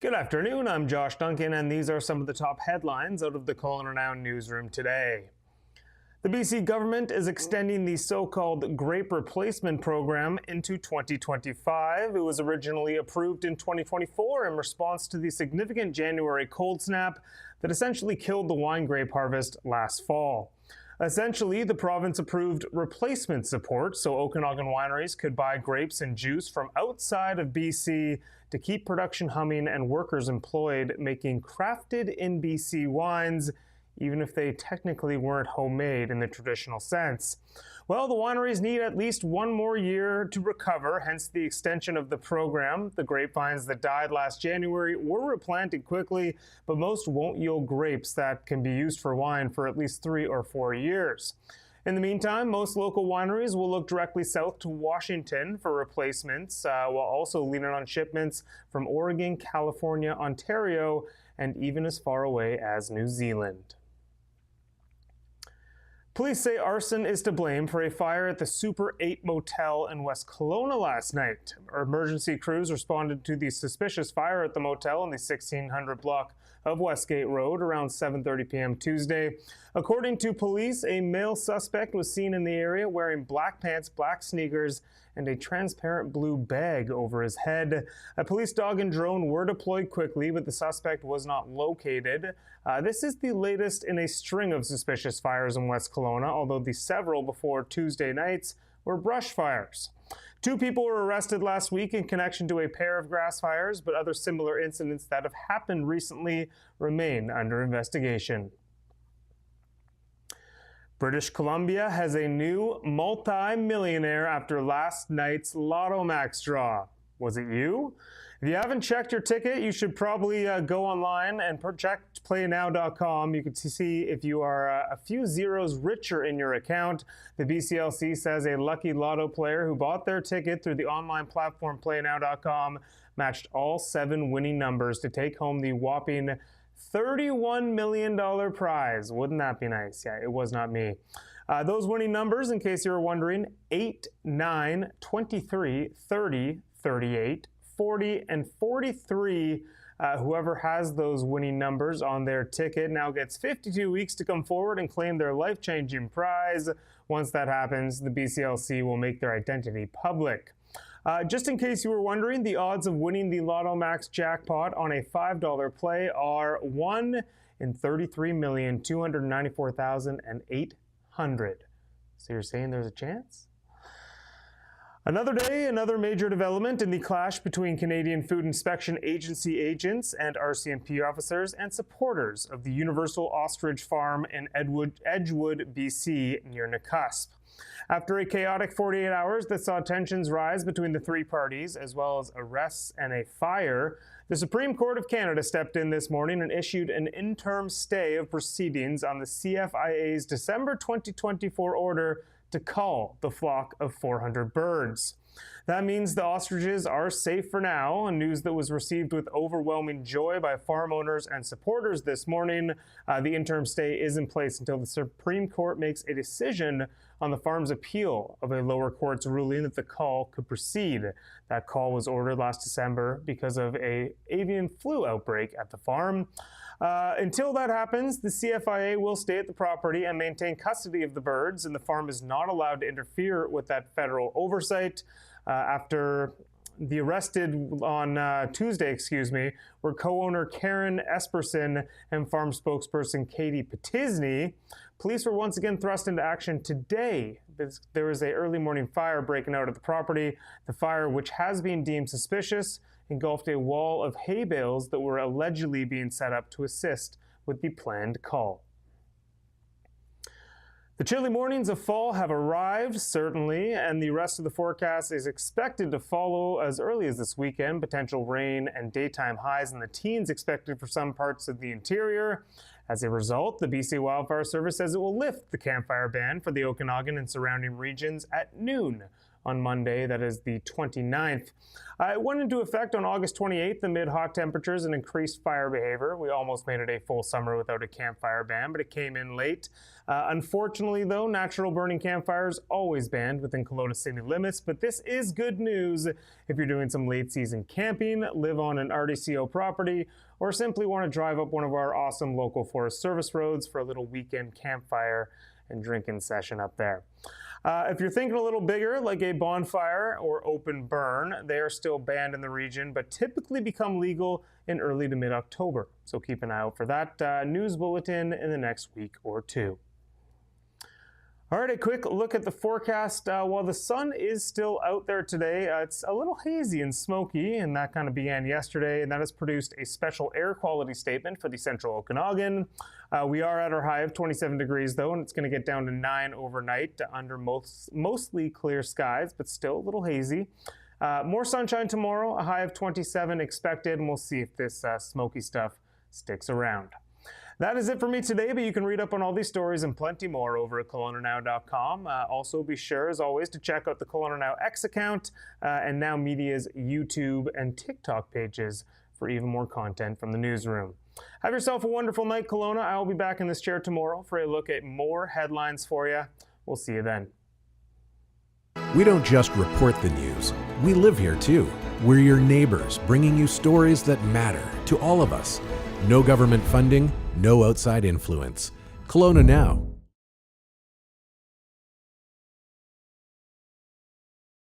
Good afternoon, I'm Josh Duncan, and these are some of the top headlines out of the KelownaNow newsroom today. The BC government is extending the so-called grape replacement program into 2025. It was originally approved in 2024 in response to the significant January cold snap that essentially killed the wine grape harvest last fall. Essentially, the province approved replacement support so Okanagan wineries could buy grapes and juice from outside of BC to keep production humming and workers employed making crafted in BC wines, even if they technically weren't homemade in the traditional sense. Well, the wineries need at least one more year to recover, hence the extension of the program. The grapevines that died last January were replanted quickly, but most won't yield grapes that can be used for wine for at least 3 or 4 years. In the meantime, most local wineries will look directly south to Washington for replacements, while also leaning on shipments from Oregon, California, Ontario, and even as far away as New Zealand. Police say arson is to blame for a fire at the Super 8 motel in West Kelowna last night. Emergency crews responded to the suspicious fire at the motel in the 1600 block of Westgate Road around 7:30 p.m. Tuesday. According to police, a male suspect was seen in the area wearing black pants, black sneakers, and a transparent blue bag over his head. A police dog and drone were deployed quickly, but the suspect was not located. This is the latest in a string of suspicious fires in West Kelowna, although the several before Tuesday nights were brush fires. 2 people were arrested last week in connection to a pair of grass fires, but other similar incidents that have happened recently remain under investigation. British Columbia has a new multi-millionaire after last night's Lotto Max draw. Was it you? If you haven't checked your ticket, you should probably go online and check KelownaNow.com. You can see if you are a few zeros richer in your account. The BCLC says a lucky Lotto player who bought their ticket through the online platform KelownaNow.com matched all 7 winning numbers to take home the whopping $31 million prize. Wouldn't that be nice? Yeah, it was not me. Those winning numbers, in case you were wondering, 8, 9, 23, 30, 38, 40, and 43. Whoever has those winning numbers on their ticket now gets 52 weeks to come forward and claim their life-changing prize. Once that happens, the BCLC will make their identity public. Just in case you were wondering, the odds of winning the Lotto Max jackpot on a $5 play are 1 in 33,294,800. So you're saying there's a chance? Another day, another major development in the clash between Canadian Food Inspection Agency agents and RCMP officers and supporters of the Universal Ostrich Farm in Edgewood, BC, near Nakusp. After a chaotic 48 hours that saw tensions rise between the 3 parties, as well as arrests and a fire, the Supreme Court of Canada stepped in this morning and issued an interim stay of proceedings on the CFIA's December 2024 order to cull the flock of 400 birds. That means the ostriches are safe for now, news that was received with overwhelming joy by farm owners and supporters this morning. The interim stay is in place until the Supreme Court makes a decision on the farm's appeal of a lower court's ruling that the cull could proceed. That cull was ordered last December because of an avian flu outbreak at the farm. Until that happens, the CFIA will stay at the property and maintain custody of the birds, and the farm is not allowed to interfere with that federal oversight. After the arrested on Tuesday, were co-owner Karen Esperson and farm spokesperson Katie Petisney. Police were once again thrust into action today. There was an early morning fire breaking out at the property. The fire, which has been deemed suspicious, engulfed a wall of hay bales that were allegedly being set up to assist with the planned cull. The chilly mornings of fall have arrived, certainly, and the rest of the forecast is expected to follow as early as this weekend. Potential rain and daytime highs in the teens expected for some parts of the interior. As a result, the BC Wildfire Service says it will lift the campfire ban for the Okanagan and surrounding regions at noon on Monday, that is the 29th. It went into effect on August 28th amid hot temperatures and increased fire behavior. We almost made it a full summer without a campfire ban, but it came in late. Unfortunately, though, natural burning campfires always banned within Kelowna city limits, but this is good news if you're doing some late season camping, live on an RDCO property, or simply want to drive up one of our awesome local Forest Service roads for a little weekend campfire and drinking session up there. If you're thinking a little bigger, like a bonfire or open burn, they are still banned in the region, but typically become legal in early to mid-October. So keep an eye out for that news bulletin in the next week or two. All right, a quick look at the forecast. While the sun is still out there today, it's a little hazy and smoky, and that kind of began yesterday, and that has produced a special air quality statement for the central Okanagan. We are at our high of 27 degrees, though, and it's going to get down to 9 overnight under mostly clear skies, but still a little hazy. More sunshine tomorrow, a high of 27 expected, and we'll see if this smoky stuff sticks around. That is it for me today, but you can read up on all these stories and plenty more over at KelownaNow.com. Also, be sure, as always, to check out the KelownaNow X account and Now Media's YouTube and TikTok pages for even more content from the newsroom. Have yourself a wonderful night, Kelowna. I will be back in this chair tomorrow for a look at more headlines for you. We'll see you then. We don't just report the news. We live here, too. We're your neighbors, bringing you stories that matter to all of us. No government funding, no outside influence. Kelowna Now.